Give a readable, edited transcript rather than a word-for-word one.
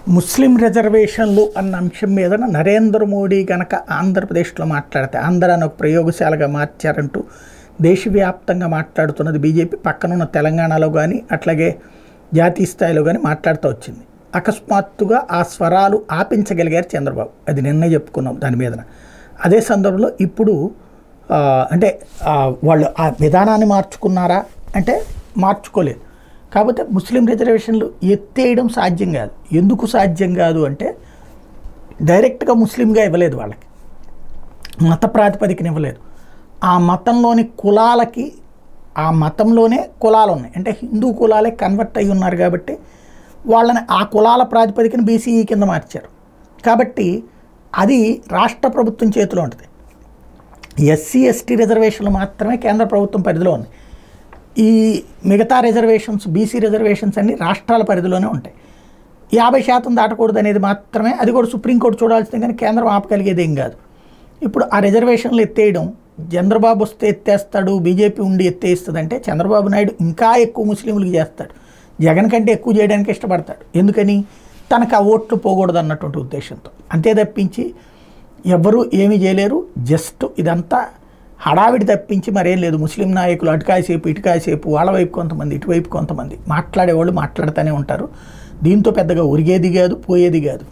ముస్లిం రిజర్వేషన్లు అన్న అంశం మీద నరేంద్ర మోడీ కనుక ఆంధ్రప్రదేశ్లో మాట్లాడితే ఆంధ్రాను ఒక ప్రయోగశాలగా మార్చారంటూ దేశవ్యాప్తంగా మాట్లాడుతున్నది బీజేపీ. పక్కనున్న తెలంగాణలో కానీ అట్లాగే జాతీయ స్థాయిలో కానీ మాట్లాడుతూ వచ్చింది. అకస్మాత్తుగా ఆ స్వరాలు ఆపించగలిగారు చంద్రబాబు. అది నిన్నే చెప్పుకున్నాం దాని మీద. అదే సందర్భంలో ఇప్పుడు అంటే వాళ్ళు ఆ విధానాన్ని మార్చుకున్నారా అంటే మార్చుకోలేదు. కాకపోతే ముస్లిం రిజర్వేషన్లు ఎత్తేయడం సాధ్యం కాదు. ఎందుకు సాధ్యం కాదు అంటే డైరెక్ట్గా ముస్లింగా ఇవ్వలేదు, వాళ్ళకి మత ప్రాతిపదికన ఇవ్వలేదు. ఆ మతంలోని కులాలకి ఆ మతంలోనే కులాలు ఉన్నాయి, అంటే హిందూ కులాలే కన్వర్ట్ అయ్యి ఉన్నారు కాబట్టి వాళ్ళని ఆ కులాల ప్రాతిపదికన బీసీఈ కింద మార్చారు. కాబట్టి అది రాష్ట్ర ప్రభుత్వం చేతిలో ఉంటుంది. ఎస్సీ ఎస్టీ రిజర్వేషన్లు మాత్రమే కేంద్ర ప్రభుత్వం పరిధిలో ఉంది. ఈ మిగతా రిజర్వేషన్స్ బీసీ రిజర్వేషన్స్ అన్నీ రాష్ట్రాల పరిధిలోనే ఉంటాయి. 50% దాటకూడదు అనేది మాత్రమే, అది కూడా సుప్రీంకోర్టు చూడాల్సిందే, కానీ కేంద్రం ఆపగలిగేది ఏం కాదు. ఇప్పుడు ఆ రిజర్వేషన్లు ఎత్తేయడం చంద్రబాబు వస్తే ఎత్తేస్తాడు, బీజేపీ ఉండి ఎత్తేస్తుందంటే చంద్రబాబు నాయుడు ఇంకా ఎక్కువ ముస్లింలకు చేస్తాడు, జగన్ కంటే ఎక్కువ చేయడానికి ఇష్టపడతాడు. ఎందుకని? తనకు ఆ ఓట్లు పోకూడదు అన్నటువంటి ఉద్దేశంతో. అంతే తప్పించి ఎవ్వరూ ఏమీ చేయలేరు. జస్ట్ ఇదంతా హడావిడి తప్పించి మరేం లేదు. ముస్లిం నాయకులు అటుకాసేపు ఇటుకాసేపు, వాళ్ళ వైపు కొంతమంది ఇటువైపు కొంతమంది మాట్లాడేవాళ్ళు మాట్లాడుతూనే ఉంటారు. దీంతో పెద్దగా ఒరిగేది కాదు, పోయేది కాదు.